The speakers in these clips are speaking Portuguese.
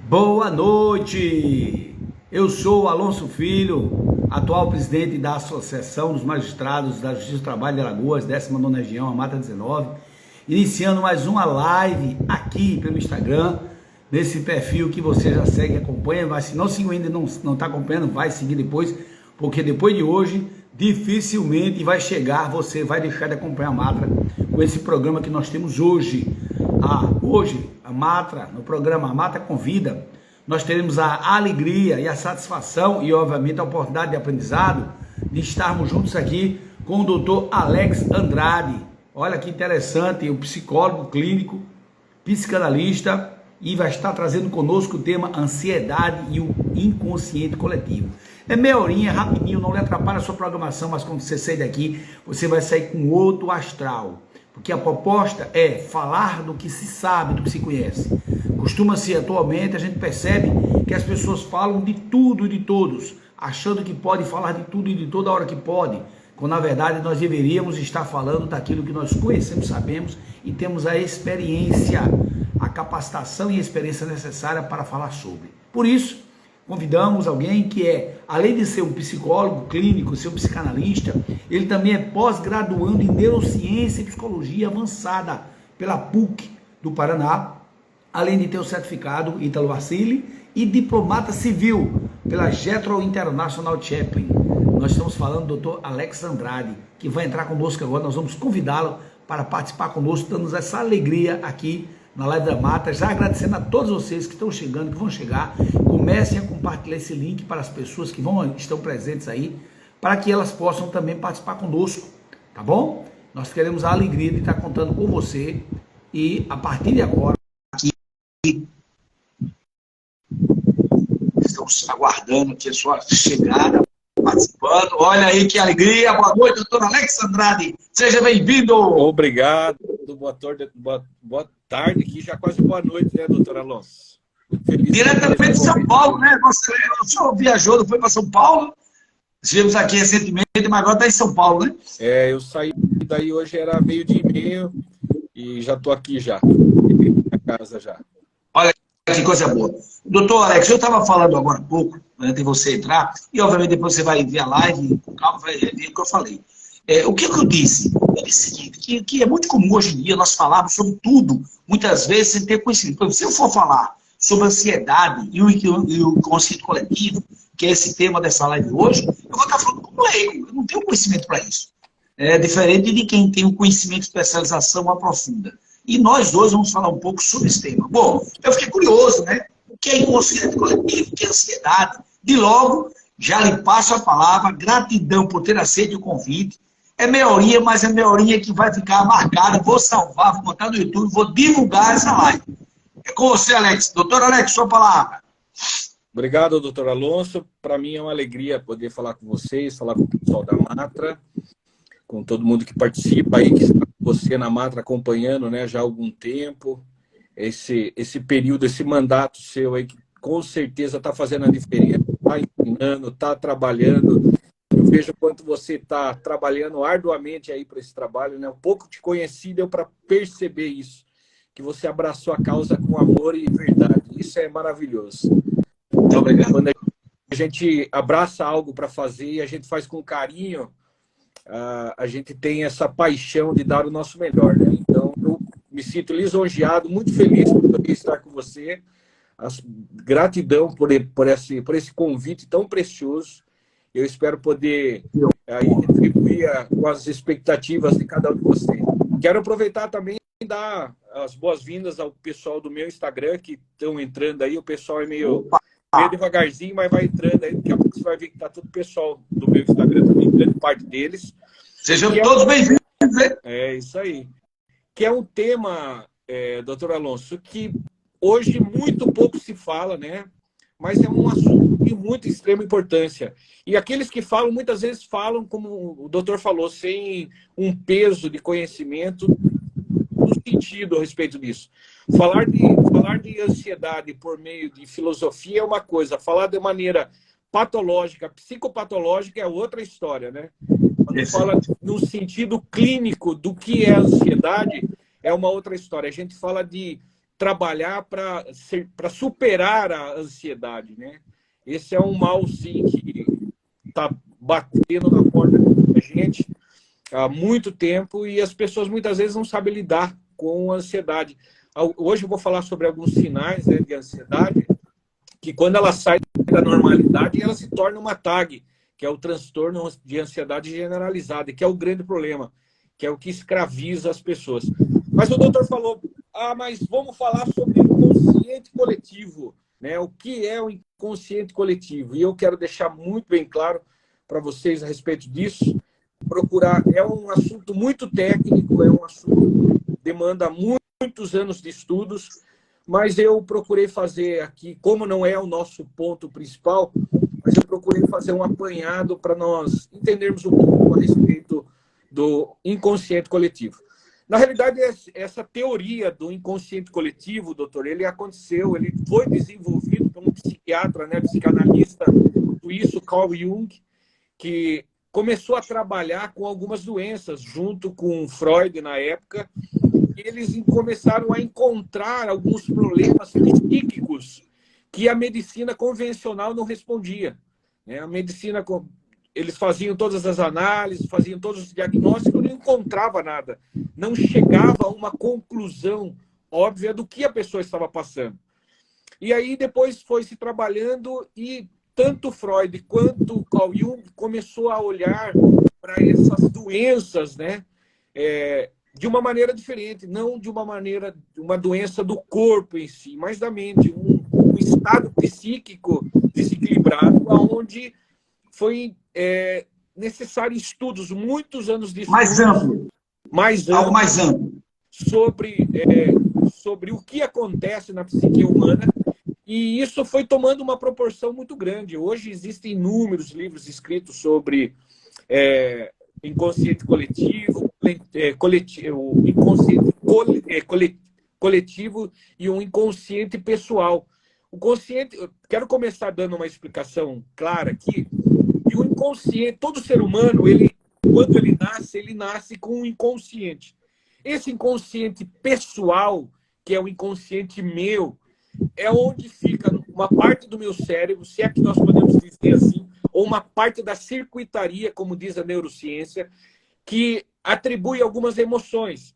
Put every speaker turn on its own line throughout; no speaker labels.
Boa noite! Eu sou Alonso Filho, atual presidente da Associação dos Magistrados da Justiça do Trabalho de Alagoas, 19ª Região, a Mata 19, iniciando mais uma live aqui pelo Instagram, nesse perfil que você já segue e acompanha, mas se não seguiu ainda, não está acompanhando, vai seguir depois, porque depois de hoje, dificilmente você vai deixar de acompanhar a Matra com esse programa que nós temos hoje. Hoje, a Matra, no programa A Matra Convida, nós teremos a alegria e a satisfação e, obviamente, a oportunidade de aprendizado de estarmos juntos aqui com o doutor Alex Andrade. Olha que interessante, o psicólogo clínico, psicanalista, e vai estar trazendo conosco o tema ansiedade e o inconsciente coletivo. É meia horinha, rapidinho, não lhe atrapalha a sua programação, mas quando você sair daqui, você vai sair com outro astral. Porque a proposta é falar do que se sabe, do que se conhece. Costuma-se atualmente, a gente percebe que as pessoas falam de tudo e de todos, achando que pode falar de tudo e de toda hora que pode, quando na verdade nós deveríamos estar falando daquilo que nós conhecemos, sabemos e temos a experiência, a capacitação e a experiência necessária para falar sobre. Por isso, convidamos alguém que além de ser um psicólogo clínico, ser um psicanalista, ele também é pós-graduando em neurociência e psicologia avançada pela PUC do Paraná, além de ter o certificado Ítalo Vacili e diplomata civil pela Jethro International Chaplain. Nós estamos falando do Dr. Alex Andrade, que vai entrar conosco agora. Nós vamos convidá-lo para participar conosco, dando essa alegria aqui na live da Mata, já agradecendo a todos vocês que estão chegando, que vão chegar. Comecem a compartilhar esse link para as pessoas que estão presentes aí, para que elas possam também participar conosco, tá bom? Nós queremos a alegria de estar contando com você e a partir de agora, aqui, estamos aguardando aqui a sua chegada, participando. Olha aí que alegria. Boa noite, doutor Alex Andrade. Seja bem-vindo.
Obrigado. Boa tarde, aqui já quase boa noite, né, doutor Alonso?
Diretamente de São Paulo, né? O senhor viajou, não foi para São Paulo? Estivemos aqui recentemente, mas agora está em São Paulo, né?
Eu saí daí hoje, era 12h30 e já estou aqui já, na casa já.
Olha que coisa boa. Doutor Alex, eu estava falando agora há pouco, antes de você entrar, e obviamente depois você vai ver a live, com calma, vai ver o que eu falei. O que eu disse? Eu disse o seguinte, que é muito comum hoje em dia nós falarmos sobre tudo, muitas vezes sem ter conhecimento. Por exemplo, se eu for falar sobre ansiedade e o inconsciente coletivo, que é esse tema dessa live hoje, eu vou estar falando como leigo, eu não tenho conhecimento para isso. É diferente de quem tem um conhecimento de especialização aprofunda. E nós dois vamos falar um pouco sobre esse tema. Bom, eu fiquei curioso, né? O que é inconsciente coletivo, o que é ansiedade? De logo, já lhe passo a palavra, gratidão por ter aceito o convite. É meia horinha, mas é meia horinha que vai ficar marcada. Vou salvar, vou botar no YouTube, vou divulgar essa live. É com você, Alex. Doutor Alex, sua palavra.
Obrigado, doutor Alonso. Para mim é uma alegria poder falar com vocês, falar com o pessoal da Matra, com todo mundo que participa aí, que está com você na Matra acompanhando, né, já há algum tempo. Esse período, esse mandato seu aí, que com certeza está fazendo a diferença, está ensinando, está trabalhando. Eu vejo o quanto você está trabalhando arduamente aí para esse trabalho, né? Um pouco te conheci, deu para perceber isso, que você abraçou a causa com amor e verdade. Isso é maravilhoso.
Muito obrigado.
Quando a gente abraça algo para fazer e a gente faz com carinho, a gente tem essa paixão de dar o nosso melhor, né? Então, eu me sinto lisonjeado, muito feliz por poder estar com você. Gratidão por esse convite tão precioso. Eu espero poder aí retribuir com as expectativas de cada um de vocês. Quero aproveitar também e dar as boas-vindas ao pessoal do meu Instagram, que estão entrando aí. O pessoal é meio devagarzinho, mas vai entrando aí. Daqui a pouco você vai ver que está todo o pessoal do meu Instagram também, grande parte deles.
Sejam todos bem-vindos.
É isso aí. Que é um tema, doutor Alonso, que hoje muito pouco se fala, né? Mas é um assunto de muita extrema importância. E aqueles que falam, muitas vezes falam, como o doutor falou, sem um peso de conhecimento no sentido a respeito disso. Falar de ansiedade por meio de filosofia é uma coisa, falar de maneira patológica, psicopatológica é outra história, né? Quando fala no sentido clínico do que é ansiedade, é uma outra história. A gente fala de trabalhar para superar a ansiedade, né? Esse é um mal, sim, que está batendo na porta da gente há muito tempo e as pessoas muitas vezes não sabem lidar com a ansiedade. Hoje eu vou falar sobre alguns sinais, né, de ansiedade, que quando ela sai da normalidade, ela se torna uma TAG, que é o transtorno de ansiedade generalizada, que é o grande problema, que é o que escraviza as pessoas. Mas o doutor falou, mas vamos falar sobre o inconsciente coletivo, né? O que é o inconsciente coletivo? E eu quero deixar muito bem claro para vocês a respeito disso. É um assunto muito técnico, é um assunto que demanda muitos anos de estudos, mas eu procurei fazer aqui, como não é o nosso ponto principal, mas eu procurei fazer um apanhado para nós entendermos um pouco a respeito do inconsciente coletivo. Na realidade, essa teoria do inconsciente coletivo, doutor, ele foi desenvolvido por um psiquiatra, né, psicanalista suíço, Carl Jung, que começou a trabalhar com algumas doenças, junto com Freud na época, e eles começaram a encontrar alguns problemas psíquicos que a medicina convencional não respondia. A medicina, eles faziam todas as análises, faziam todos os diagnósticos, não encontrava nada. Não chegava a uma conclusão óbvia do que a pessoa estava passando. E aí depois foi se trabalhando e tanto Freud quanto Carl Jung começou a olhar para essas doenças, né, de uma maneira diferente, não de uma doença do corpo em si, mas da mente, um estado psíquico desequilibrado, onde foi necessário estudos, muitos anos de estudos,
algo mais amplo,
sobre o que acontece na psique humana, e isso foi tomando uma proporção muito grande. Hoje existem inúmeros livros escritos sobre inconsciente coletivo, o inconsciente coletivo e o inconsciente pessoal. O consciente, quero começar dando uma explicação clara aqui. E o inconsciente, todo ser humano, quando ele nasce com um inconsciente. Esse inconsciente pessoal, que é o inconsciente meu, é onde fica uma parte do meu cérebro, se é que nós podemos dizer assim, ou uma parte da circuitaria, como diz a neurociência, que atribui algumas emoções.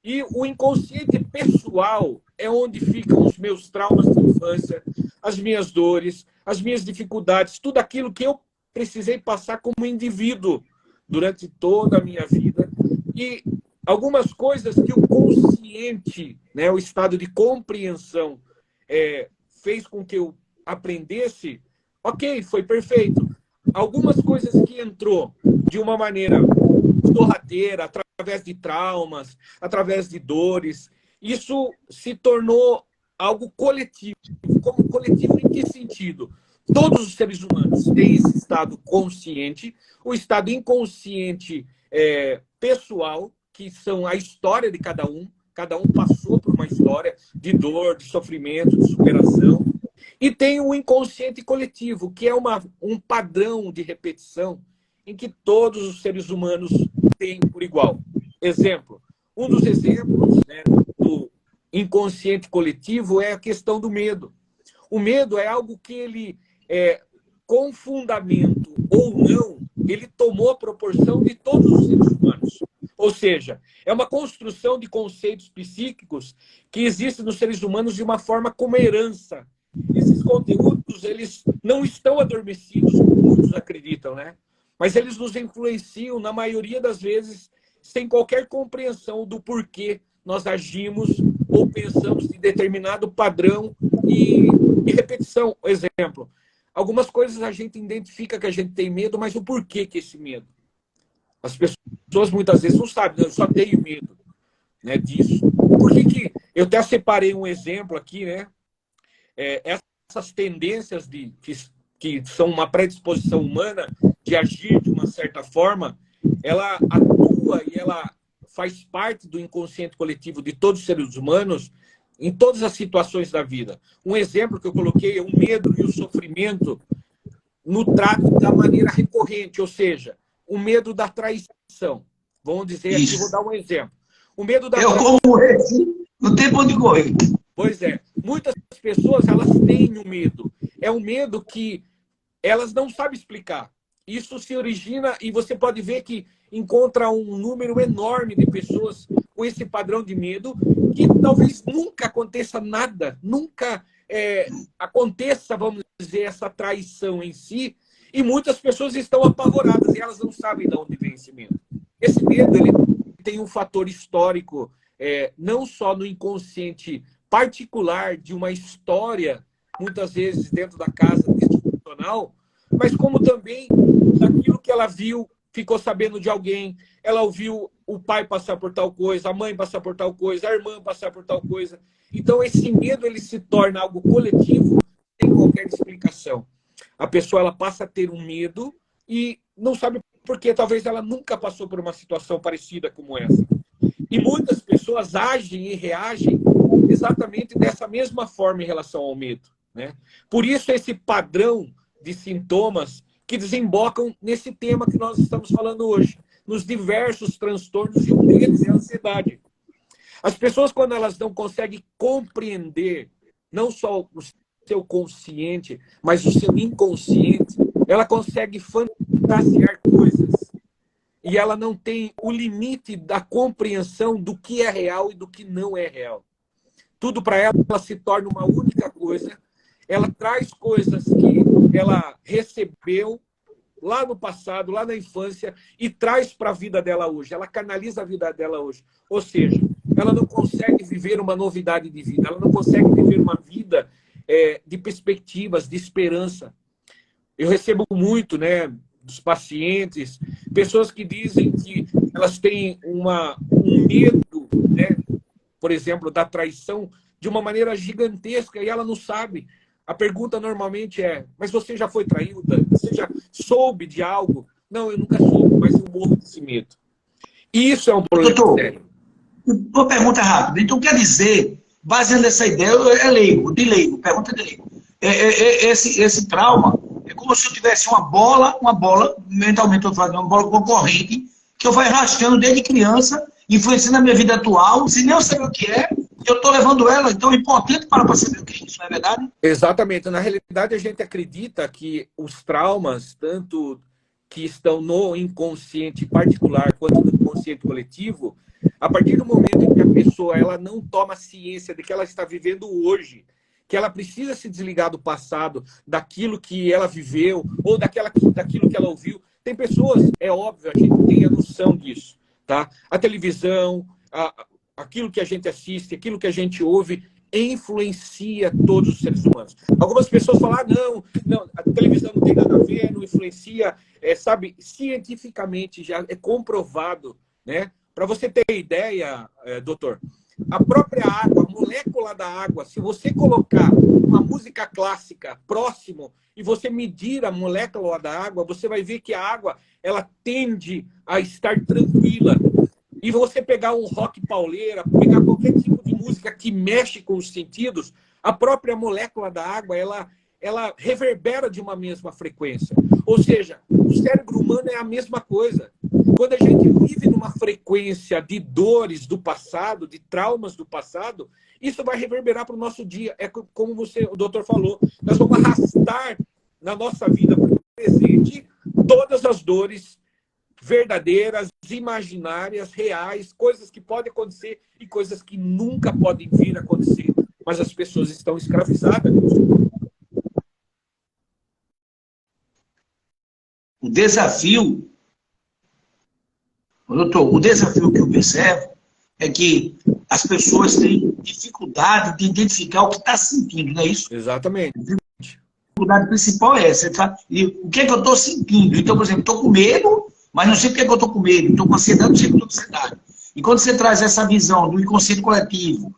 E o inconsciente pessoal é onde ficam os meus traumas de infância, as minhas dores, as minhas dificuldades, tudo aquilo que eu precisei passar como indivíduo durante toda a minha vida. E algumas coisas que o consciente, né, o estado de compreensão, fez com que eu aprendesse, ok, foi perfeito. Algumas coisas que entrou de uma maneira sorrateira, através de traumas, através de dores, isso se tornou algo coletivo. Como coletivo em que sentido? Todos os seres humanos têm esse estado consciente, o estado inconsciente pessoal, que são a história de cada um passou por uma história de dor, de sofrimento, de superação, e tem o inconsciente coletivo, que é um padrão de repetição em que todos os seres humanos têm por igual. Exemplo, um dos exemplos, né, do inconsciente coletivo é a questão do medo. O medo é algo que ele, com fundamento ou não, ele tomou a proporção de todos os seres humanos. Ou seja, é uma construção de conceitos psíquicos que existem nos seres humanos de uma forma como herança. Esses conteúdos, eles não estão adormecidos, como muitos acreditam, né? Mas eles nos influenciam, na maioria das vezes, sem qualquer compreensão do porquê nós agimos ou pensamos em determinado padrão e repetição. Exemplo, algumas coisas a gente identifica que a gente tem medo, mas o porquê que esse medo? As pessoas muitas vezes não sabem, eu só tenho medo, né, disso. Por que eu até separei um exemplo aqui, né? Essas tendências que são uma predisposição humana de agir de uma certa forma, ela atua e ela faz parte do inconsciente coletivo de todos os seres humanos em todas as situações da vida. Um exemplo que eu coloquei é o medo e o sofrimento no trato da maneira recorrente, ou seja, o medo da traição. Vamos dizer aqui, vou dar um exemplo. O medo da traição.
Como esse, não tem pra onde correr.
Pois é. Muitas pessoas, elas têm um medo. É um medo que elas não sabem explicar. Isso se origina, e você pode ver que encontra um número enorme de pessoas com esse padrão de medo, que talvez nunca aconteça nada, nunca aconteça, vamos dizer, essa traição em si, e muitas pessoas estão apavoradas e elas não sabem de onde vem esse medo. Esse medo, ele tem um fator histórico, não só no inconsciente particular de uma história, muitas vezes dentro da casa disfuncional, mas como também daquilo que ela viu, ficou sabendo de alguém, ela ouviu o pai passar por tal coisa, a mãe passar por tal coisa, a irmã passar por tal coisa. Então, esse medo, ele se torna algo coletivo, sem qualquer explicação. A pessoa, ela passa a ter um medo e não sabe por quê. Talvez ela nunca passou por uma situação parecida como essa. E muitas pessoas agem e reagem exatamente dessa mesma forma em relação ao medo, né? Por isso, esse padrão de sintomas que desembocam nesse tema que nós estamos falando hoje, nos diversos transtornos, e um deles é a ansiedade. As pessoas, quando elas não conseguem compreender não só o seu consciente, mas o seu inconsciente, ela consegue fantasiar coisas. E ela não tem o limite da compreensão do que é real e do que não é real. Tudo para ela se torna uma única coisa. Ela traz coisas que ela recebeu lá no passado, lá na infância, e traz para a vida dela hoje. Ela canaliza a vida dela hoje. Ou seja, ela não consegue viver uma novidade de vida. Ela não consegue viver uma vida de perspectivas, de esperança. Eu recebo muito, né, dos pacientes, pessoas que dizem que elas têm um medo, né, por exemplo, da traição, de uma maneira gigantesca, e ela não sabe. A pergunta normalmente é: mas você já foi traída? Você já soube de algo? Não, eu nunca soube, mas eu morro desse medo. E isso é um problema sério.
Uma pergunta rápida. Então, quer dizer, baseando nessa ideia, é leigo, pergunta de leigo. Esse trauma é como se eu tivesse uma bola, mentalmente eu estou falando, uma bola concorrente, que eu vou arrastando desde criança, influenciando a minha vida atual, sem nem eu saber o que é, eu estou levando ela, então é importante para saber o que é isso, não é verdade?
Exatamente. Na realidade, a gente acredita que os traumas, tanto que estão no inconsciente particular quanto no inconsciente coletivo, a partir do momento em que a pessoa ela não toma ciência de que ela está vivendo hoje, que ela precisa se desligar do passado, daquilo que ela viveu, ou daquilo que ela ouviu. Tem pessoas, é óbvio, a gente tem a noção disso, tá? A televisão, aquilo que a gente assiste, aquilo que a gente ouve, influencia todos os seres humanos. Algumas pessoas falam: não, a televisão não tem nada a ver, não influencia, sabe, cientificamente já é comprovado, né? Para você ter ideia, doutor, a própria água, a molécula da água, se você colocar uma música clássica próximo e você medir a molécula da água, você vai ver que a água, ela tende a estar tranquila. E você pegar um rock pauleira, pegar qualquer tipo de música que mexe com os sentidos, a própria molécula da água, ela reverbera de uma mesma frequência. Ou seja, o cérebro humano é a mesma coisa. Quando a gente vive numa frequência de dores do passado, de traumas do passado, isso vai reverberar para o nosso dia. É como o doutor falou, nós vamos arrastar na nossa vida presente todas as dores verdadeiras, imaginárias, reais, coisas que podem acontecer e coisas que nunca podem vir a acontecer, mas as pessoas estão escravizadas nisso.
O desafio, doutor, o desafio que eu observo é que as pessoas têm dificuldade de identificar o que está sentindo, não é isso?
Exatamente.
A dificuldade principal é essa. E o que é que eu estou sentindo? Então, por exemplo, estou com medo, mas não sei por que eu estou com medo. Estou com ansiedade, não sei por que eu estou com ansiedade. E quando você traz essa visão do inconsciente coletivo,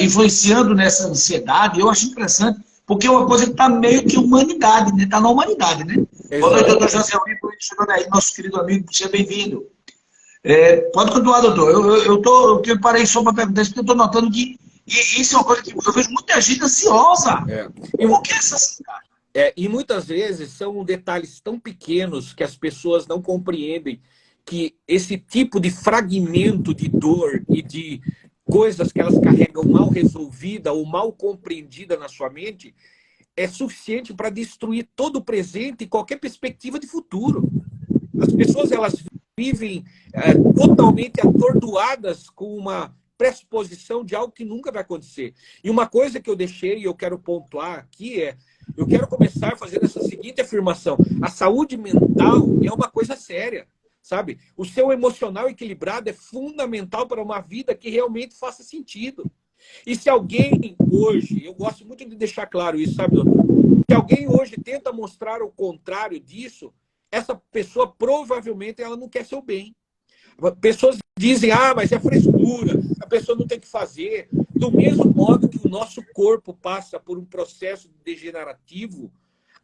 influenciando nessa ansiedade, eu acho interessante, porque é uma coisa que está meio que humanidade, né? Está na humanidade, né? Boa noite, doutor José Olímpio, chegando aí, nosso querido amigo, seja bem-vindo. Pode continuar, doutor. Eu parei só para perguntar isso, porque eu estou notando que isso é uma coisa que eu vejo muita gente ansiosa.
E
por que essa ansiedade?
E muitas vezes são detalhes tão pequenos que as pessoas não compreendem que esse tipo de fragmento de dor e de coisas que elas carregam mal resolvida ou mal compreendida na sua mente é suficiente para destruir todo o presente e qualquer perspectiva de futuro. As pessoas, elas vivem totalmente atordoadas com uma pressuposição de algo que nunca vai acontecer. E uma coisa que eu deixei e eu quero pontuar aqui eu quero começar fazendo essa seguinte afirmação: a saúde mental é uma coisa séria, sabe? O seu emocional equilibrado é fundamental para uma vida que realmente faça sentido. E se alguém hoje, eu gosto muito de deixar claro isso, sabe, doutor? Se alguém hoje tenta mostrar o contrário disso, essa pessoa provavelmente ela não quer seu bem. Pessoas dizem, mas é frescura, a pessoa não tem que fazer. Do mesmo modo que o nosso corpo passa por um processo degenerativo,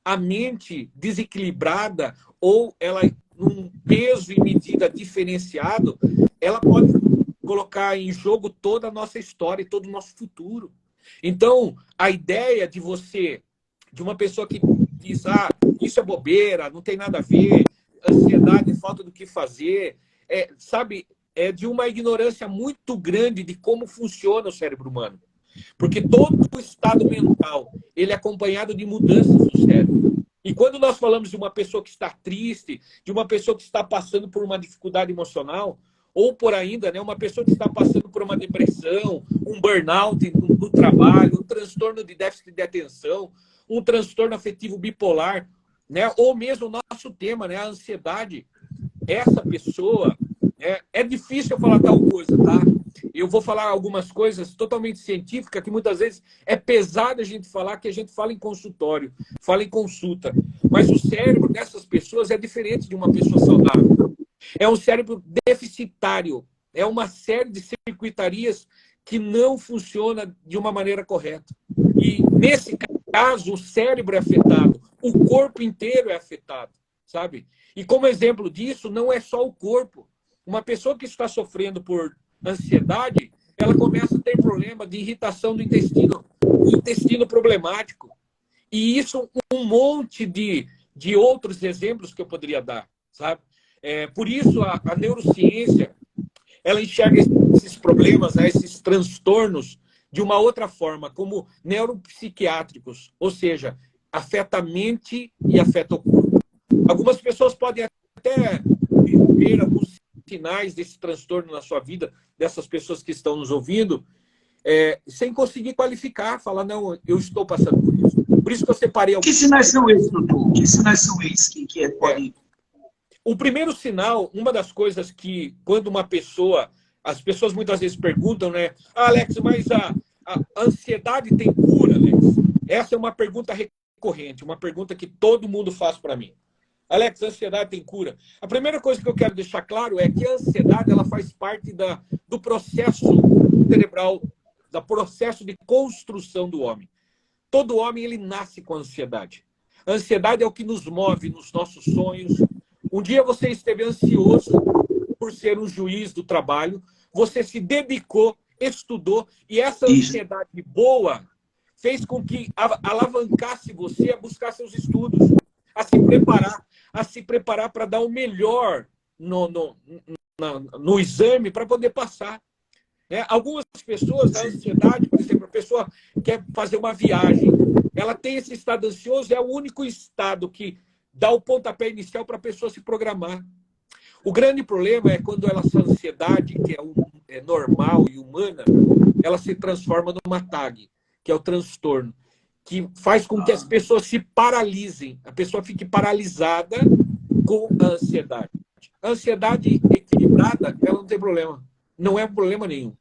a mente desequilibrada ou ela num peso e medida diferenciado, ela pode colocar em jogo toda a nossa história e todo o nosso futuro. Então, a ideia de uma pessoa que diz, isso é bobeira, não tem nada a ver, ansiedade, falta do que fazer, sabe, é de uma ignorância muito grande de como funciona o cérebro humano. Porque todo o estado mental, ele é acompanhado de mudanças no cérebro. E quando nós falamos de uma pessoa que está triste, de uma pessoa que está passando por uma dificuldade emocional, ou por ainda, né, uma pessoa que está passando por uma depressão, um burnout no trabalho, um transtorno de déficit de atenção, um transtorno afetivo bipolar, né, ou mesmo o nosso tema, né, a ansiedade, essa pessoa, é difícil eu falar tal coisa, tá? Eu vou falar algumas coisas totalmente científicas que muitas vezes é pesado a gente falar, que a gente fala em consultório, fala em consulta. Mas o cérebro dessas pessoas é diferente de uma pessoa saudável. É um cérebro deficitário. É uma série de circuitarias que não funciona de uma maneira correta. E, nesse caso, o cérebro é afetado. O corpo inteiro é afetado, sabe? E como exemplo disso, não é só o corpo. Uma pessoa que está sofrendo por ansiedade, ela começa a ter problema de irritação do intestino problemático. E isso, um monte de outros exemplos que eu poderia dar, sabe? Por isso, a neurociência, ela enxerga esses problemas, esses transtornos, de uma outra forma, como neuropsiquiátricos, ou seja, afeta a mente e afeta o corpo. Algumas pessoas podem até ver alguns sinais desse transtorno na sua vida, dessas pessoas que estão nos ouvindo, sem conseguir qualificar, falar, não, eu estou passando por isso. Por isso que eu separei alguns.
Que sinais são esses, doutor? Que sinais são esses que pode...
O primeiro sinal, uma das coisas que, quando uma pessoa, as pessoas muitas vezes perguntam, né? Alex, mas a ansiedade tem cura, Alex? Essa é uma pergunta recorrente, uma pergunta que todo mundo faz para mim. Alex, a ansiedade tem cura? A primeira coisa que eu quero deixar claro é que a ansiedade ela faz parte do processo cerebral, do processo de construção do homem. Todo homem ele nasce com ansiedade. A ansiedade é o que nos move nos nossos sonhos. Um dia você esteve ansioso por ser um juiz do trabalho, você se dedicou, estudou, e essa ansiedade boa fez com que alavancasse você a buscar seus estudos, a se preparar para dar o melhor no exame para poder passar. Algumas pessoas, a ansiedade, por exemplo, a pessoa quer fazer uma viagem, ela tem esse estado ansioso, é o único estado que dá o pontapé inicial para a pessoa se programar. O grande problema é quando essa ansiedade, que é normal e humana, ela se transforma numa TAG, que é o transtorno, que faz com que as pessoas se paralisem, a pessoa fique paralisada com a ansiedade. A ansiedade equilibrada, ela não tem problema, não é problema nenhum.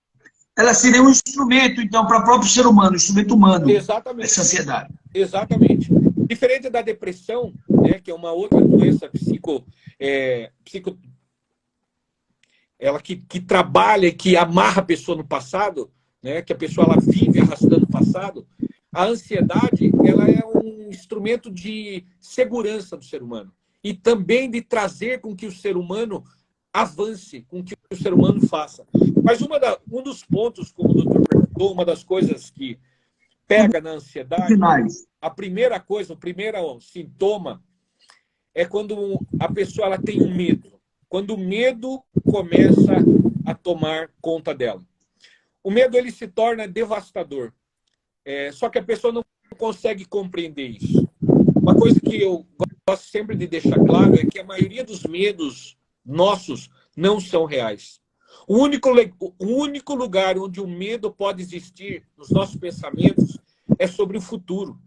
Ela seria um instrumento, então, para o próprio ser humano, um instrumento humano.
Exatamente.
Essa ansiedade.
Exatamente. Diferente da depressão, né, que é uma outra doença ela que trabalha e que amarra a pessoa no passado, né, que a pessoa ela vive arrastando o passado, a ansiedade ela é um instrumento de segurança do ser humano e também de trazer com que o ser humano avance, com que o ser humano faça. Mas um dos pontos, como o doutor perguntou, uma das coisas que pega na ansiedade, a primeira coisa, o primeiro sintoma é quando a pessoa ela tem um medo. Quando o medo começa a tomar conta dela. O medo ele se torna devastador. Só que a pessoa não consegue compreender isso. Uma coisa que eu gosto sempre de deixar claro é que a maioria dos medos nossos não são reais. O único lugar onde o medo pode existir nos nossos pensamentos é sobre o futuro.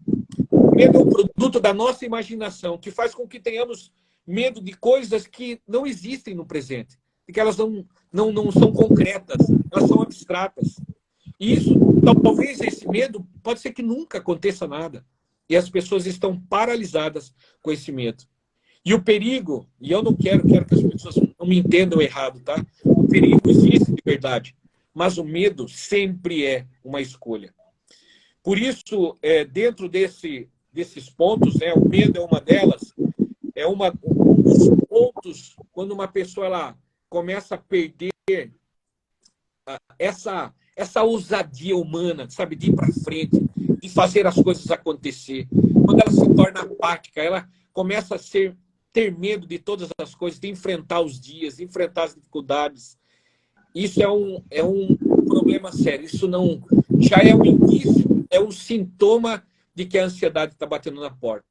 O medo é um produto da nossa imaginação, que faz com que tenhamos medo de coisas que não existem no presente, que elas não são concretas, elas são abstratas. E isso, talvez esse medo, pode ser que nunca aconteça nada. E as pessoas estão paralisadas com esse medo. E o perigo, e eu não quero que as pessoas não me entendam errado, tá? O perigo existe de verdade, mas o medo sempre é uma escolha. Por isso, dentro desses pontos, o medo é uma delas, um dos pontos quando uma pessoa ela começa a perder essa ousadia humana, sabe, de ir para frente, de fazer as coisas acontecer. Quando ela se torna apática, ela começa a ter medo de todas as coisas, de enfrentar os dias, de enfrentar as dificuldades. Isso é um problema sério. Isso não já é um indício, é um sintoma de que a ansiedade está batendo na porta.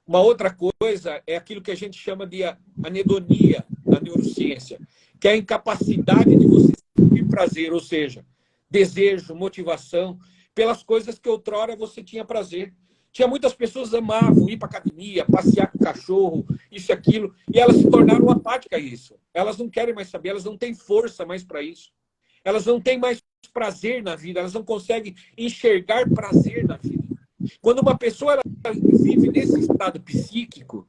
Uma outra coisa é aquilo que a gente chama de anedonia na neurociência, que é a incapacidade de você sentir prazer, ou seja, desejo, motivação, pelas coisas que outrora você tinha prazer. Tinha muitas pessoas que amavam ir para academia, passear com o cachorro, isso e aquilo, e elas se tornaram apáticas a isso. Elas não querem mais saber, elas não têm força mais para isso. Elas não têm mais prazer na vida, elas não conseguem enxergar prazer na vida. Quando uma pessoa ela vive nesse estado psíquico,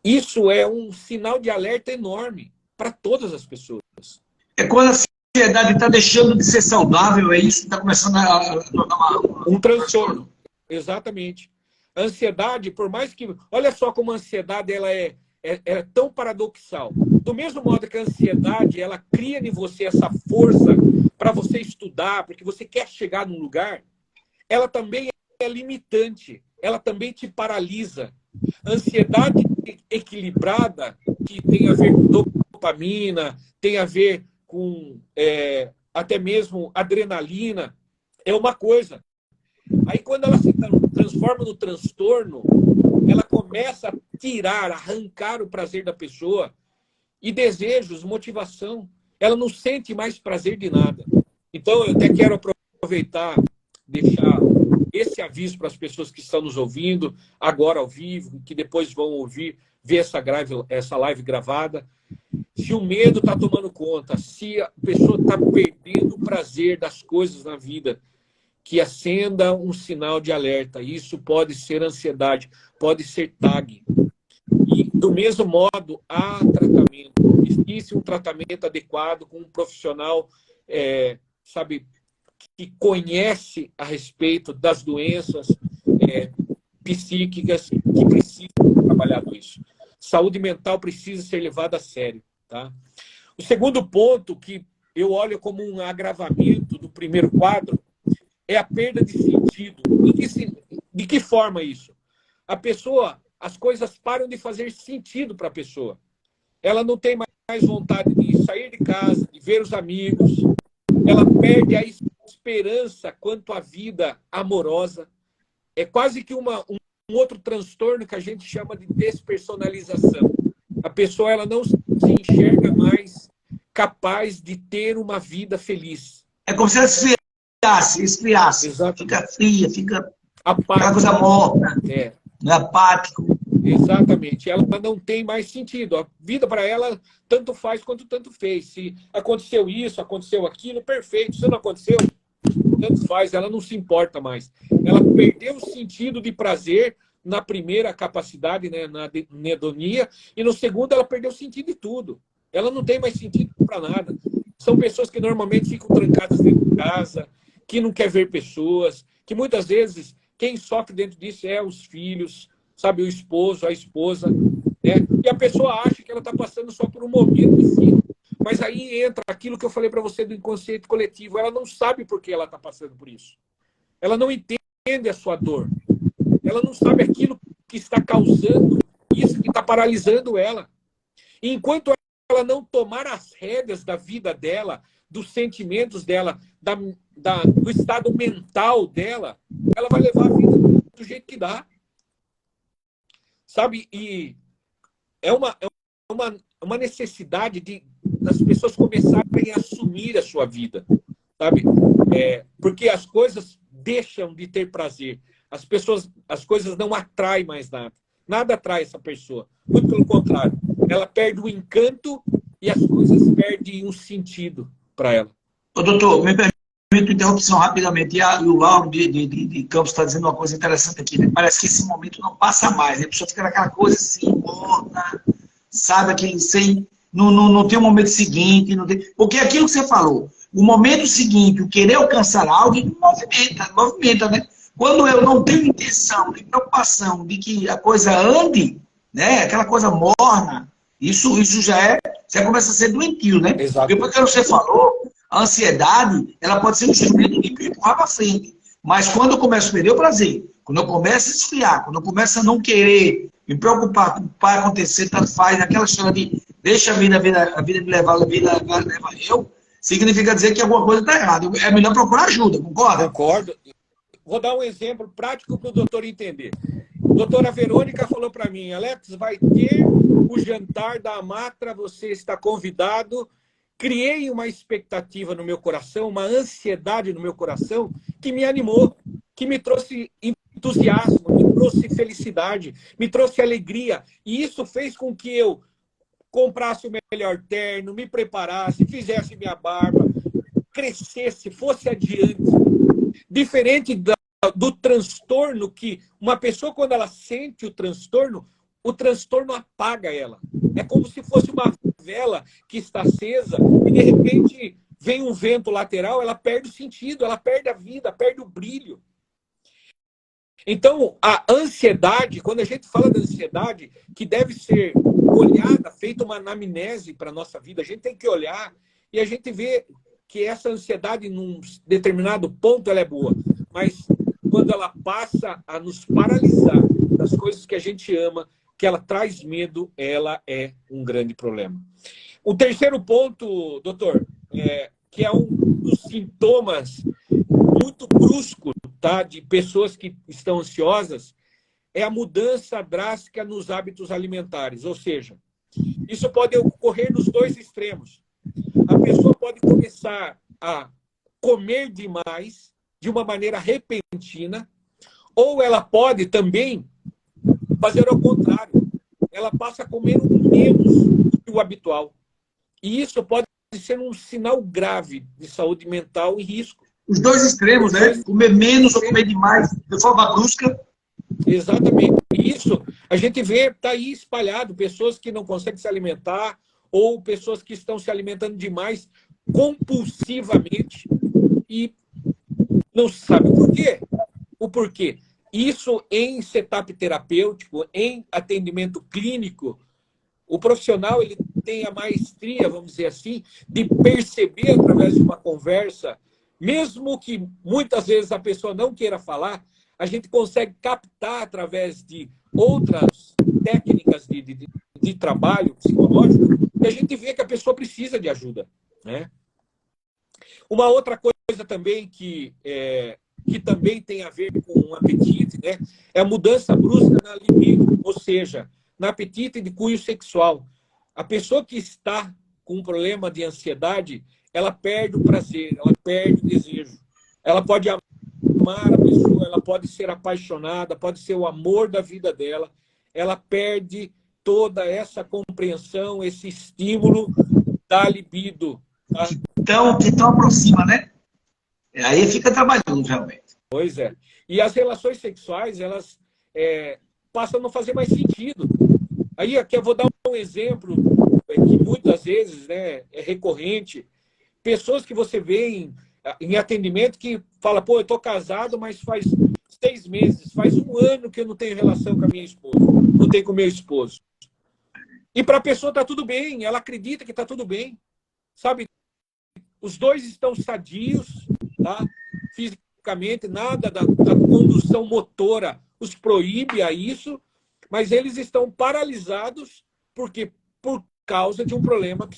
isso é um sinal de alerta enorme para todas as pessoas.
É quando a ansiedade está deixando de ser saudável, é isso que está começando a tornar
um transtorno. Exatamente. A ansiedade, por mais que... Olha só como a ansiedade ela é tão paradoxal. Do mesmo modo que a ansiedade ela cria em você essa força para você estudar, porque você quer chegar num lugar, ela também é limitante, ela também te paralisa. A ansiedade equilibrada, que tem a ver com dopamina, tem a ver com até mesmo adrenalina, é uma coisa. Aí quando ela se transforma no transtorno, ela começa a tirar, arrancar o prazer da pessoa e desejos, motivação. Ela não sente mais prazer de nada. Então eu até quero aproveitar, deixar esse aviso para as pessoas que estão nos ouvindo, agora ao vivo, que depois vão ver essa live gravada. Se o medo está tomando conta, se a pessoa está perdendo o prazer das coisas na vida, que acenda um sinal de alerta. Isso pode ser ansiedade, pode ser TAG. E, do mesmo modo, há tratamento. Existe um tratamento adequado com um profissional, que conhece a respeito das doenças psíquicas que precisam trabalhar com isso. Saúde mental precisa ser levada a sério. Tá? O segundo ponto, que eu olho como um agravamento do primeiro quadro, é a perda de sentido. De que forma isso? A pessoa, as coisas param de fazer sentido para a pessoa. Ela não tem mais vontade de sair de casa, de ver os amigos. Ela perde a esperança quanto à vida amorosa. É quase que um outro transtorno que a gente chama de despersonalização. A pessoa ela não se enxerga mais capaz de ter uma vida feliz.
É como se ela esfriasse.
Exatamente.
Fica fria, fica
apático.
Aquela coisa morta, apático.
Exatamente. Ela não tem mais sentido. A vida para ela tanto faz quanto tanto fez. Se aconteceu isso, aconteceu aquilo, perfeito. Se não aconteceu, tanto faz. Ela não se importa mais. Ela perdeu o sentido de prazer na primeira capacidade, né, na anedonia, e no segundo ela perdeu o sentido de tudo. Ela não tem mais sentido para nada. São pessoas que normalmente ficam trancadas dentro de casa, que não quer ver pessoas, que muitas vezes quem sofre dentro disso é os filhos, sabe, o esposo, a esposa, né? E a pessoa acha que ela está passando só por um momento em si. Mas aí entra aquilo que eu falei para você do inconsciente coletivo. Ela não sabe por que ela está passando por isso. Ela não entende a sua dor. Ela não sabe aquilo que está causando isso, que está paralisando ela. E enquanto ela não tomar as rédeas da vida dela, dos sentimentos dela, do estado mental dela, ela vai levar a vida do jeito que dá. Sabe? E é uma necessidade das pessoas começarem a assumir a sua vida. Sabe? Porque as coisas deixam de ter prazer. As coisas não atraem mais nada. Nada atrai essa pessoa. Muito pelo contrário. Ela perde o encanto e as coisas perdem um sentido para ela.
Ô, doutor, me permite uma interrupção rapidamente. E o Lauro de Campos está dizendo uma coisa interessante aqui, né? Parece que esse momento não passa mais, né? A pessoa fica naquela coisa assim, morna, sabe? Aquele sem. Não tem um momento seguinte. Não tem... Porque aquilo que você falou, o momento seguinte, o querer alcançar algo, movimenta, né? Quando eu não tenho intenção, nem preocupação de que a coisa ande, né? Aquela coisa morna, isso já começa a ser doentio, né?
Exato.
Porque você falou, a ansiedade, ela pode ser um instrumento de me empurrar para frente. Mas quando eu começo a perder o prazer, quando eu começo a esfriar, quando eu começo a não querer me preocupar com o que vai acontecer, tanto faz, naquela história de deixa a vida me levar, a vida leva eu, significa dizer que alguma coisa está errada. É melhor procurar ajuda, concorda?
Concordo. Vou dar um exemplo prático para o doutor entender. A doutora Verônica falou para mim, Alex, vai ter o jantar da Amatra, você está convidado. Criei uma expectativa no meu coração, uma ansiedade no meu coração, que me animou, que me trouxe entusiasmo, me trouxe felicidade, me trouxe alegria. E isso fez com que eu comprasse o melhor terno, me preparasse, fizesse minha barba, crescesse, fosse adiante. Diferente do transtorno, que uma pessoa, quando ela sente o transtorno apaga ela. É como se fosse uma vela que está acesa e, de repente, vem um vento lateral, ela perde o sentido, ela perde a vida, perde o brilho. Então, a ansiedade, quando a gente fala da ansiedade, que deve ser olhada, feita uma anamnese para a nossa vida, a gente tem que olhar e a gente vê que essa ansiedade, num determinado ponto, ela é boa. Mas quando ela passa a nos paralisar das coisas que a gente ama, que ela traz medo, ela é um grande problema. O terceiro ponto, doutor, que é um dos sintomas muito brusco, tá, de pessoas que estão ansiosas, é a mudança drástica nos hábitos alimentares. Ou seja, isso pode ocorrer nos dois extremos. A pessoa pode começar a comer demais, de uma maneira repentina, ou ela pode também fazer ao contrário. Ela passa a comer menos do que o habitual. E isso pode ser um sinal grave de saúde mental em risco.
Os dois extremos, né? Comer menos ou comer demais, de forma brusca.
Exatamente. Isso a gente vê, está aí espalhado, pessoas que não conseguem se alimentar ou pessoas que estão se alimentando demais compulsivamente e não sabe por quê. O porquê? Isso em setup terapêutico, em atendimento clínico, o profissional ele tem a maestria, vamos dizer assim, de perceber através de uma conversa, mesmo que muitas vezes a pessoa não queira falar, a gente consegue captar através de outras técnicas de trabalho psicológico e a gente vê que a pessoa precisa de ajuda, né? Uma outra coisa também que também tem a ver com o apetite, né? É a mudança brusca na libido, ou seja, no apetite de cunho sexual. A pessoa que está com um problema de ansiedade, ela perde o prazer, ela perde o desejo. Ela pode amar a pessoa, ela pode ser apaixonada, pode ser o amor da vida dela. Ela perde toda essa compreensão, esse estímulo da libido. Tá?
Que tão aproxima, né? Aí fica trabalhando, realmente.
Pois é. E as relações sexuais, elas passam a não fazer mais sentido. Aí aqui eu vou dar um exemplo que muitas vezes, né, é recorrente. Pessoas que você vê em atendimento que fala, pô, eu tô casado, mas faz 6 meses, faz 1 ano que eu não tenho relação com a minha esposa, não tenho com o meu esposo. E para a pessoa tá tudo bem, ela acredita que tá tudo bem, sabe? Os dois estão sadios, tá? Fisicamente, nada da condução motora os proíbe a isso, mas eles estão paralisados porque por causa de um problema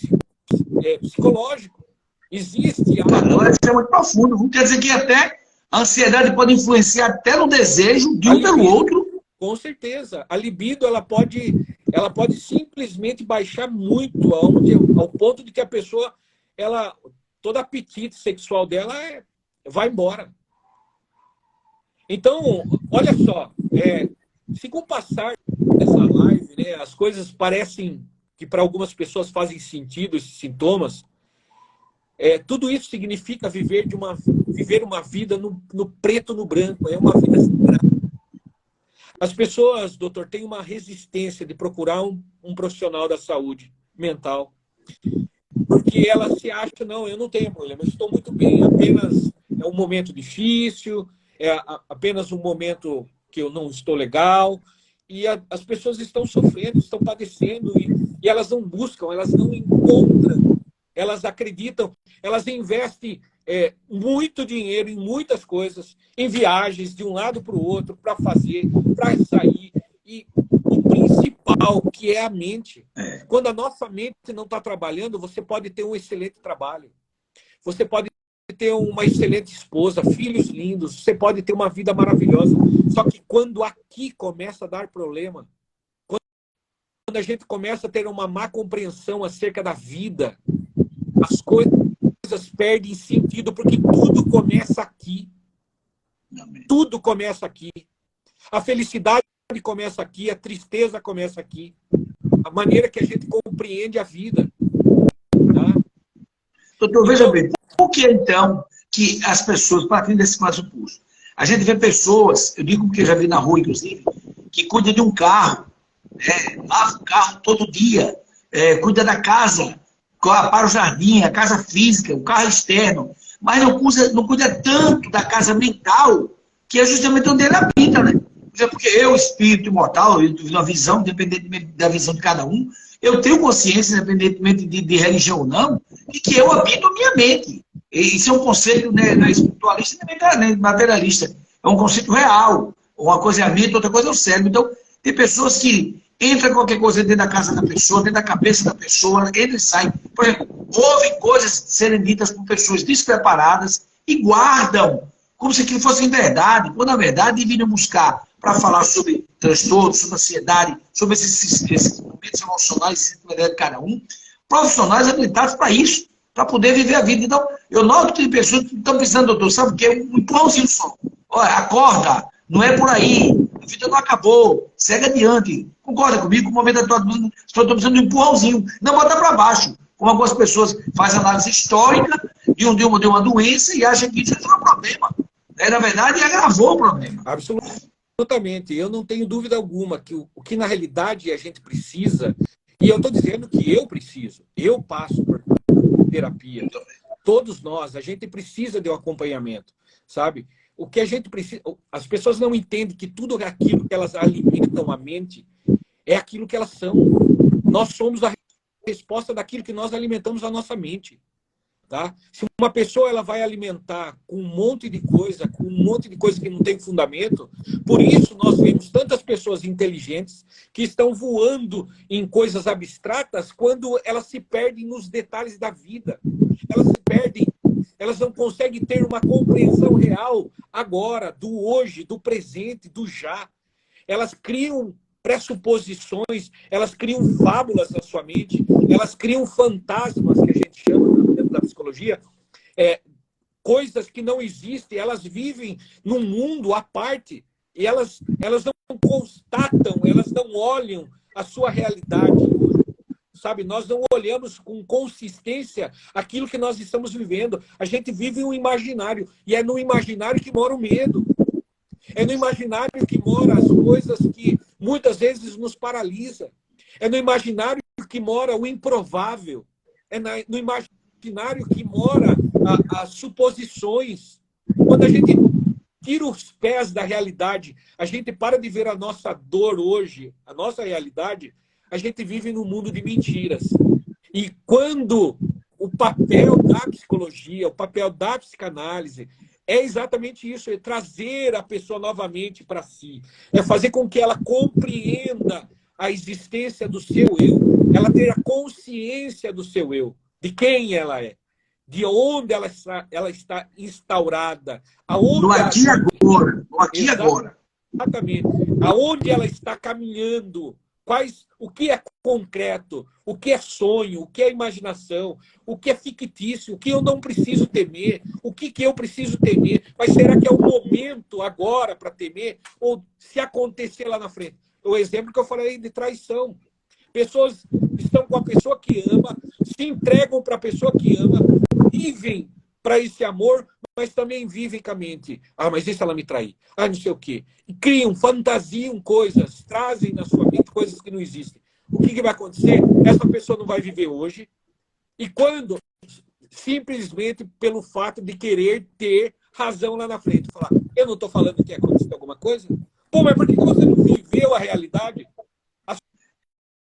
psicológico. Existe
Agora isso é muito profundo. Quer dizer que até a ansiedade pode influenciar até no desejo de um pelo outro.
Com certeza. A libido ela pode simplesmente baixar muito ao ponto de que a pessoa, todo apetite sexual dela vai embora. Então, olha só, se com o passar dessa live, né, as coisas parecem que para algumas pessoas fazem sentido, esses sintomas, tudo isso significa viver uma vida no preto, no branco, é uma vida sagrada. As pessoas, doutor, têm uma resistência de procurar um profissional da saúde mental, porque elas se acham, não, eu não tenho problema, eu estou muito bem, apenas é um momento difícil, apenas um momento que eu não estou legal, e as pessoas estão sofrendo, estão padecendo, e elas não buscam, elas não encontram, elas acreditam, elas investem muito dinheiro em muitas coisas, em viagens de um lado para o outro, para fazer, para sair. E o principal, que é a mente. Quando a nossa mente não está trabalhando, você pode ter um excelente trabalho. Você pode ter uma excelente esposa, filhos lindos, você pode ter uma vida maravilhosa. Só que quando aqui começa a dar problema, quando a gente começa a ter uma má compreensão acerca da vida, as coisas perdem sentido, porque tudo começa aqui. Tudo começa aqui. A felicidade começa aqui, a tristeza começa aqui. A maneira que a gente compreende a vida. Tá?
Doutor, veja bem, por que então que as pessoas, partindo desse pressuposto, a gente vê pessoas, eu digo porque eu já vi na rua, inclusive, que cuidam de um carro, lava o carro todo dia, cuida da casa, para o jardim, a casa física, o carro externo, mas não cuida tanto da casa mental, que é justamente onde ele habita, né? Porque eu, espírito imortal, eu tive uma visão, independentemente da visão de cada um, eu tenho consciência, independentemente de religião ou não, de que eu habito a minha mente. Isso é um conceito, né, não é espiritualista nem materialista. É um conceito real. Uma coisa é a mente, outra coisa é o cérebro. Então, tem pessoas que entra qualquer coisa dentro da casa da pessoa, dentro da cabeça da pessoa, entra e sai. Por exemplo, ouvem coisas serem ditas por pessoas despreparadas e guardam como se aquilo fosse verdade, quando na verdade deveriam buscar para falar sobre transtorno, sobre ansiedade, sobre esses momentos emocionais de cada um, profissionais habilitados para isso, para poder viver a vida. Então, eu noto que tem pessoas que estão pensando, doutor, sabe o que? Um empurrãozinho só. Olha, acorda, não é por aí, a vida não acabou, segue adiante. Concorda comigo? O momento atual, estou precisando de um empurrãozinho, não botar para baixo. Como algumas pessoas fazem análise histórica de uma doença e acham que isso é um problema. Na verdade, agravou o problema.
Absolutamente. Eu não tenho dúvida alguma que o que na realidade a gente precisa, e eu estou dizendo que eu preciso, eu passo por terapia. Todos nós, a gente precisa de um acompanhamento, sabe? O que a gente precisa, as pessoas não entendem que tudo aquilo que elas alimentam a mente é aquilo que elas são. Nós somos a resposta daquilo que nós alimentamos a nossa mente. Tá? Se uma pessoa ela vai alimentar com um monte de coisa que não tem fundamento, por isso nós vemos tantas pessoas inteligentes que estão voando em coisas abstratas quando elas se perdem nos detalhes da vida. Elas se perdem, elas não conseguem ter uma compreensão real agora, do hoje, do presente, do já. Elas criam pressuposições, elas criam fábulas na sua mente, elas criam fantasmas, que a gente chama da psicologia, coisas que não existem, elas vivem num mundo à parte e elas não constatam, elas não olham a sua realidade, sabe? Nós não olhamos com consistência aquilo que nós estamos vivendo. A gente vive um imaginário e é no imaginário que mora o medo. É no imaginário que mora as coisas que muitas vezes nos paralisa. É no imaginário que mora o improvável. É no imaginário que mora as suposições. Quando a gente tira os pés da realidade, a gente para de ver a nossa dor hoje, a nossa realidade, a gente vive num mundo de mentiras. E quando o papel da psicologia, o papel da psicanálise, é exatamente isso, é trazer a pessoa novamente para si. É fazer com que ela compreenda a existência do seu eu, ela ter a consciência do seu eu, de quem ela é, de onde ela está instaurada, aonde
No aqui e agora. No aqui e agora.
Exatamente. Aonde ela está caminhando, o que é concreto, o que é sonho, o que é imaginação, o que é fictício, o que eu não preciso temer, o que eu preciso temer. Mas será que é o momento agora para temer? Ou se acontecer lá na frente? O exemplo que eu falei de traição. Pessoas estão com a pessoa que ama, se entregam para a pessoa que ama, vivem para esse amor, mas também vivem com a mente. Ah, mas e se ela me trair? Ah, não sei o quê. E criam, fantasiam coisas, trazem na sua mente coisas que não existem. O que vai acontecer? Essa pessoa não vai viver hoje. E quando? Simplesmente pelo fato de querer ter razão lá na frente. Falar, eu não estou falando que aconteceu alguma coisa? Pô, mas por que você não viveu a realidade? A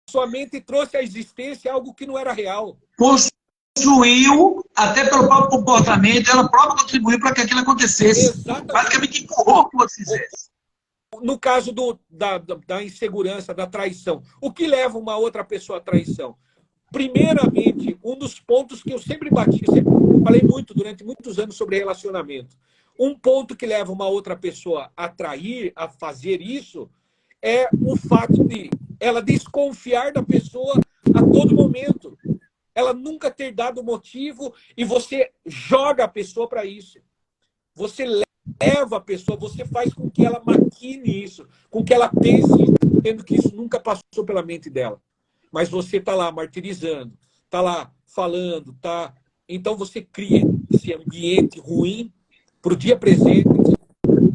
sua mente trouxe à existência algo que não era real.
Construiu, até pelo próprio comportamento, ela própria contribuiu para que aquilo acontecesse.
Exatamente.
Praticamente empurrou que você fizesse.
No caso da insegurança, da traição, o que leva uma outra pessoa à traição? Primeiramente, um dos pontos que eu sempre bati, sempre falei muito durante muitos anos sobre relacionamento. Um ponto que leva uma outra pessoa a trair, a fazer isso, é o fato de ela desconfiar da pessoa a todo momento. Ela nunca ter dado motivo e você joga a pessoa para isso. Você leva a pessoa, você faz com que ela maquine isso, com que ela pense, tendo que isso nunca passou pela mente dela. Mas você está lá martirizando, está lá falando, tá? Então você cria esse ambiente ruim para o dia presente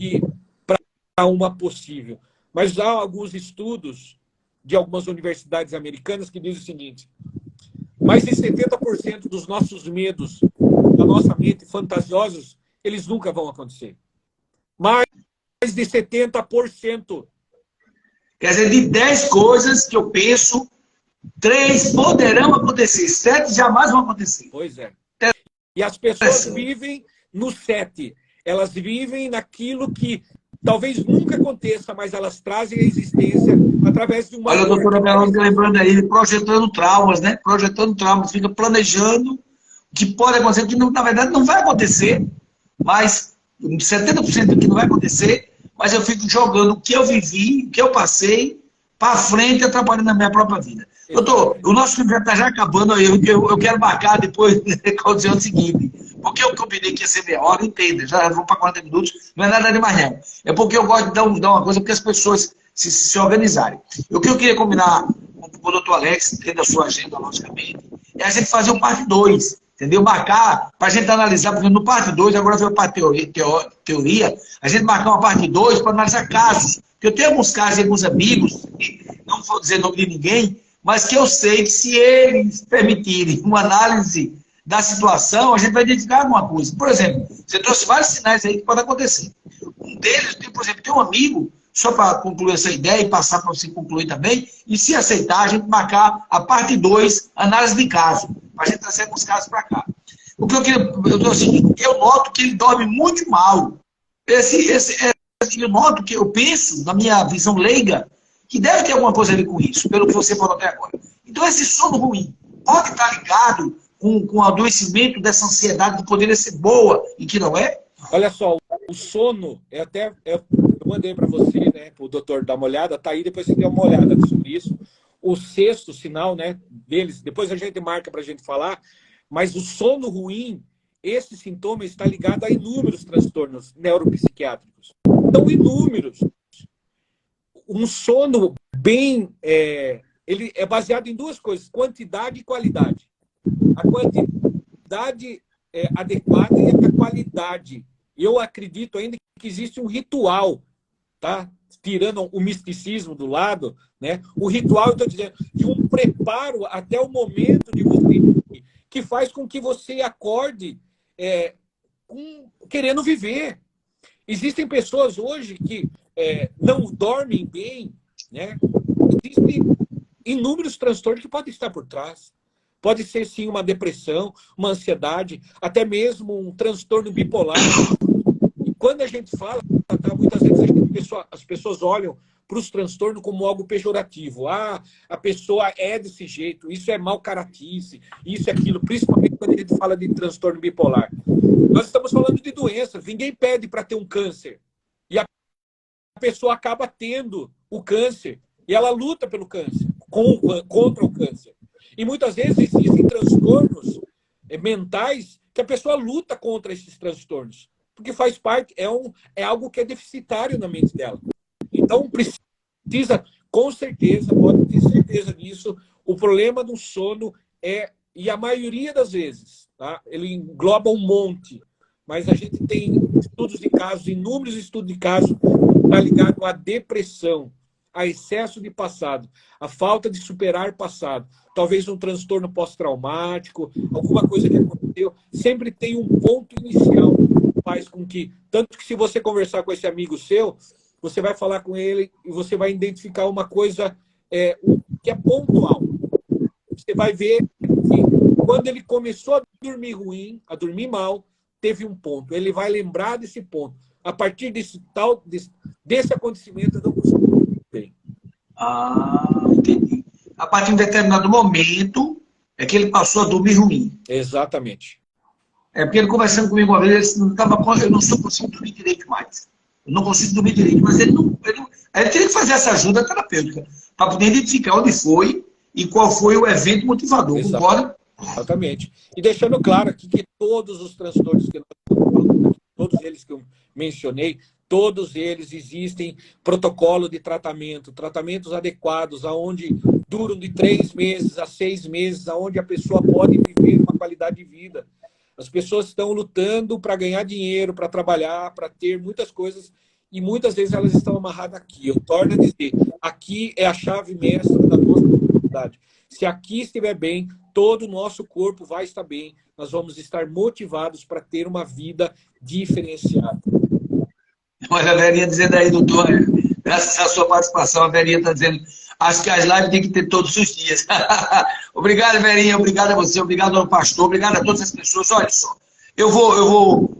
e para uma possível. Mas há alguns estudos de algumas universidades americanas que dizem o seguinte: mais de 70% dos nossos medos, da nossa mente, fantasiosos, eles nunca vão acontecer. Mais de 70%.
Quer dizer, de 10 coisas que eu penso, 3 poderão acontecer, 7 jamais vão acontecer.
Pois é. E as pessoas vivem no 7. Elas vivem naquilo que talvez nunca aconteça, mas elas trazem a existência através de uma...
Olha, a doutora Verônica lembrando aí, projetando traumas, né? Projetando traumas, fica planejando o que pode acontecer, que na verdade não vai acontecer, mas 70% do que não vai acontecer, mas eu fico jogando o que eu vivi, o que eu passei, para frente, atrapalhando a minha própria vida. Doutor, o nosso filme já está já acabando, eu quero marcar depois, dizer o seguinte, porque eu combinei que ia ser meia hora, entenda, já vou para 40 minutos, não é nada demais não. É porque eu gosto de dar uma coisa, porque as pessoas se organizarem. O que eu queria combinar com o doutor Alex, dentro da sua agenda, logicamente, é a gente fazer o parte 2, entendeu? Marcar, para a gente analisar, porque no parte 2, agora veio para a teoria, a gente marcar uma parte 2 para analisar casos. Porque eu tenho alguns casos de alguns amigos, não vou dizer nome de ninguém, mas que eu sei que se eles permitirem uma análise da situação, a gente vai identificar alguma coisa. Por exemplo, você trouxe vários sinais aí que podem acontecer. Um deles, por exemplo, tem um amigo, só para concluir essa ideia e passar para você concluir também, e se aceitar, a gente marcar a parte 2, análise de caso, para a gente trazer alguns casos para cá. O que eu queria, eu noto que ele dorme muito mal. Eu noto que eu penso, na minha visão leiga, que deve ter alguma coisa a ver com isso, pelo que você falou até agora. Então, esse sono ruim pode estar ligado com o adoecimento dessa ansiedade que poderia ser boa e que não é?
Olha só, o sono, eu mandei para você, né, para o doutor dar uma olhada, tá aí, depois você dê uma olhada sobre isso. O sexto sinal, né, deles, depois a gente marca para a gente falar, mas o sono ruim, esse sintoma está ligado a inúmeros transtornos neuropsiquiátricos. Então, inúmeros. Um sono bem... ele é baseado em duas coisas, quantidade e qualidade. A quantidade adequada e a qualidade. Eu acredito ainda que existe um ritual, tá? Tirando o misticismo do lado, né? O ritual, eu estou dizendo, de um preparo até o momento de você, que faz com que você acorde querendo viver. Existem pessoas hoje que não dormem bem, né? Existem inúmeros transtornos que podem estar por trás. Pode ser, sim, uma depressão, uma ansiedade, até mesmo um transtorno bipolar. E quando a gente fala, tá, muitas vezes as pessoas olham para os transtornos como algo pejorativo. Ah, a pessoa é desse jeito, isso é mau caratice, isso é aquilo, principalmente quando a gente fala de transtorno bipolar. Nós estamos falando de doenças, ninguém pede para ter um câncer. E a pessoa acaba tendo o câncer, e ela luta pelo câncer, contra o câncer. E muitas vezes existem transtornos mentais que a pessoa luta contra esses transtornos, porque faz parte, é algo que é deficitário na mente dela. Então, precisa, com certeza, pode ter certeza disso, o problema do sono e a maioria das vezes, tá? Ele engloba um monte, mas a gente tem estudos de casos, inúmeros estudos de casos, está ligado à depressão, a excesso de passado, a falta de superar passado, talvez um transtorno pós-traumático, alguma coisa que aconteceu, sempre tem um ponto inicial que faz com que, tanto que se você conversar com esse amigo seu, você vai falar com ele e você vai identificar uma coisa que é pontual. Você vai ver que quando ele começou a dormir ruim, a dormir mal, teve um ponto. Ele vai lembrar desse ponto. A partir desse acontecimento, eu não consigo dormir bem.
Entendi. A partir de um determinado momento é que ele passou a dormir ruim.
Exatamente.
É porque ele conversando comigo uma vez, eu não estou conseguindo dormir direito mais. Eu não consigo dormir direito, mas ele teria que fazer essa ajuda terapêutica para poder identificar onde foi e qual foi o evento motivador. Concorda?
Exatamente. E deixando claro aqui que todos os transtornos que nós falamos, todos eles que eu mencionei, todos eles existem protocolo de tratamento, tratamentos adequados, aonde duram de 3 meses a 6 meses, aonde a pessoa pode viver uma qualidade de vida. As pessoas estão lutando para ganhar dinheiro, para trabalhar, para ter muitas coisas, e muitas vezes elas estão amarradas aqui. Eu torno a dizer, aqui é a chave mestra da nossa comunidade. Se aqui estiver bem, todo o nosso corpo vai estar bem. Nós vamos estar motivados para ter uma vida diferenciada.
Olha, a Verinha dizendo aí, doutor, graças à sua participação, a Verinha está dizendo, acho que as lives tem que ter todos os dias. Obrigado, Verinha, obrigado a você, obrigado ao pastor, obrigado a todas as pessoas. Olha só, eu vou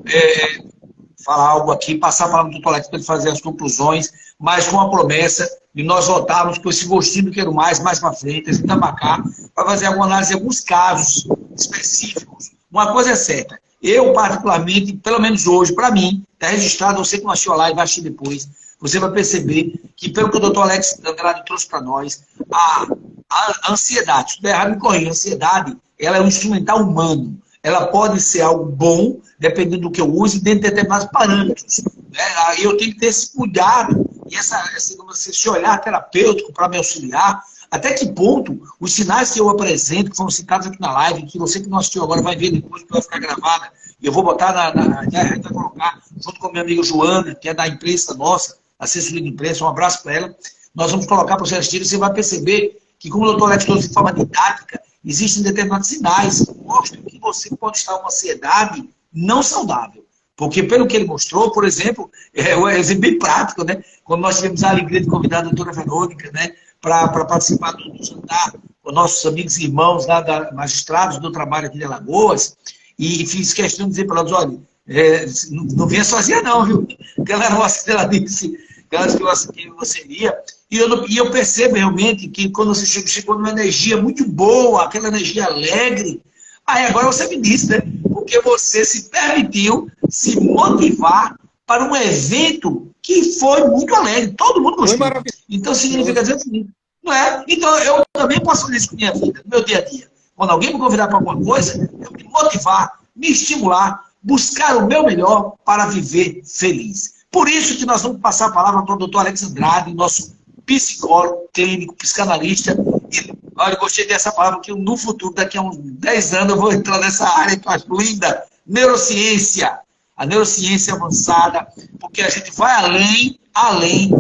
falar algo aqui, passar a palavra do doutor Alex para ele fazer as conclusões, mas com a promessa de nós voltarmos com esse gostinho do Quero Mais para frente, esse Tamacá, para fazer alguma análise de alguns casos específicos. Uma coisa é certa, eu particularmente, pelo menos hoje, para mim, está registrado, você que não assistiu a live, vai assistir depois, você vai perceber que, pelo que o doutor Alex Andrade trouxe para nós, a ansiedade, se tudo errado, me corrija, a ansiedade, ela é um instrumental humano. Ela pode ser algo bom, dependendo do que eu use, dentro de determinados parâmetros. Né? Eu tenho que ter esse cuidado e esse olhar terapêutico para me auxiliar. Até que ponto os sinais que eu apresento, que foram citados aqui na live, que você que não assistiu agora vai ver depois, que vai ficar gravada, e eu vou botar a gente vai colocar, junto com a minha amiga Joana, que é da imprensa nossa, assessoria de imprensa, um abraço para ela. Nós vamos colocar para você assistir, você vai perceber que, como o doutor Alex trouxe de forma didática, existem determinados sinais que mostram que você pode estar com uma ansiedade não saudável. Porque, pelo que ele mostrou, por exemplo, um exemplo bem prático, né? Quando nós tivemos a alegria de convidar a doutora Verônica, né, para participar do jantar com nossos amigos e irmãos lá, magistrados do trabalho aqui de Alagoas, e fiz questão de dizer para elas, olha, não venha sozinha não, viu? Porque ela disse que você iria. E eu percebo realmente que quando você chegou numa energia muito boa, aquela energia alegre, aí agora você me disse, né? Porque você se permitiu se motivar para um evento que foi muito alegre. Todo mundo gostou. Então significa dizer assim, não é? Então eu também posso fazer isso com a minha vida, no meu dia a dia. Quando alguém me convidar para alguma coisa, eu me motivar, me estimular, buscar o meu melhor para viver feliz. Por isso que nós vamos passar a palavra para o doutor Alex Andrade, nosso psicólogo, clínico, psicanalista. E, olha, eu gostei dessa palavra, que no futuro, daqui a uns 10 anos, eu vou entrar nessa área que eu acho linda, neurociência. A neurociência avançada, porque a gente vai além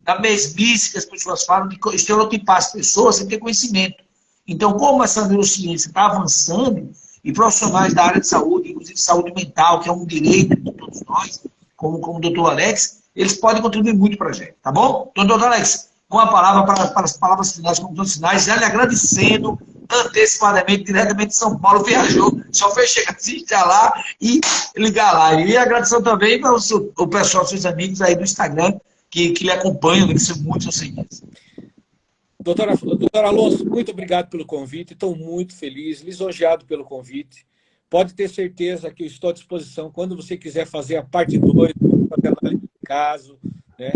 da mesmice que as pessoas falam, de estereotipar as pessoas sem ter conhecimento. Então, como essa neurociência está avançando, e profissionais da área de saúde, inclusive saúde mental, que é um direito de todos nós, como o doutor Alex, eles podem contribuir muito para a gente, tá bom? Então, doutor Alex, com a palavra para as palavras finais, conclusões finais, já lhe agradecendo antecipadamente, diretamente de São Paulo, viajou, só fez chegar assim, lá e ligar lá. E agradeço também para o pessoal, seus amigos aí do Instagram, que lhe acompanham, que são muitos, eu sei disso.
Doutor Alonso, muito obrigado pelo convite. Estou muito feliz, lisonjeado pelo convite. Pode ter certeza que eu estou à disposição quando você quiser fazer a parte 2, fazer análise de caso, né?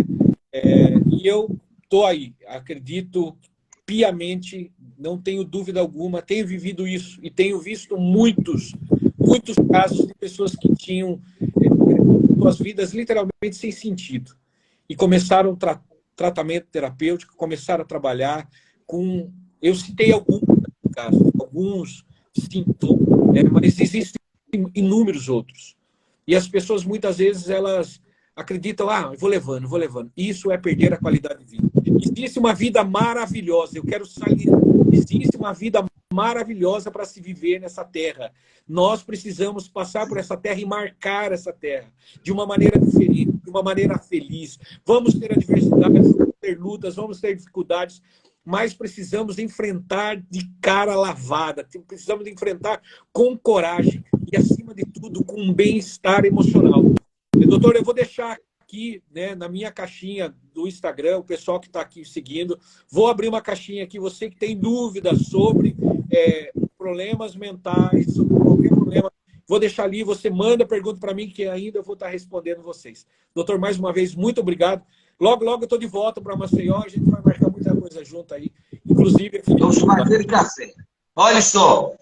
E eu estou aí, acredito piamente, não tenho dúvida alguma, tenho vivido isso e tenho visto muitos casos de pessoas que tinham suas vidas literalmente sem sentido e começaram tratamento terapêutico, começaram a trabalhar com... Eu citei alguns casos, alguns sintomas, né? Mas existem inúmeros outros. E as pessoas, muitas vezes, elas acreditam, eu vou levando. Isso é perder a qualidade de vida. Existe uma vida maravilhosa, eu quero salientar, existe uma vida maravilhosa para se viver nessa terra. Nós precisamos passar por essa terra e marcar essa terra de uma maneira diferente, de uma maneira feliz. Vamos ter adversidades, vamos ter lutas, vamos ter dificuldades, mas precisamos enfrentar de cara lavada, precisamos enfrentar com coragem e, acima de tudo, com um bem-estar emocional. Doutor, eu vou deixar aqui, né, na minha caixinha do Instagram, o pessoal que está aqui seguindo, vou abrir uma caixinha aqui, você que tem dúvidas sobre problemas mentais, sobre qualquer problema, vou deixar ali, você manda pergunta para mim que ainda eu vou estar respondendo vocês. Doutor, mais uma vez, muito obrigado. Logo eu estou de volta para Maceió, a gente vai marcar muita coisa junto aí, inclusive...
Vamos tomar aquele café. Olha só,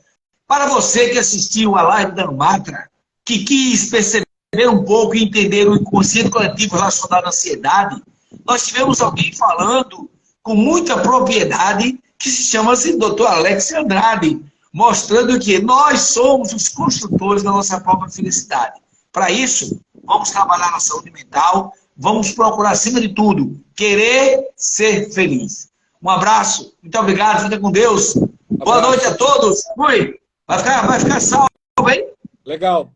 para você que assistiu a live da Matra, que quis perceber um pouco e entender o inconsciente coletivo relacionado à ansiedade, nós tivemos alguém falando com muita propriedade que se chama-se Dr. Alex Andrade, mostrando que nós somos os construtores da nossa própria felicidade. Para isso, vamos trabalhar na saúde mental, vamos procurar, acima de tudo, querer ser feliz. Um abraço, muito obrigado, fica com Deus. Boa noite a todos. Fui. Vai ficar salvo, hein?
Legal.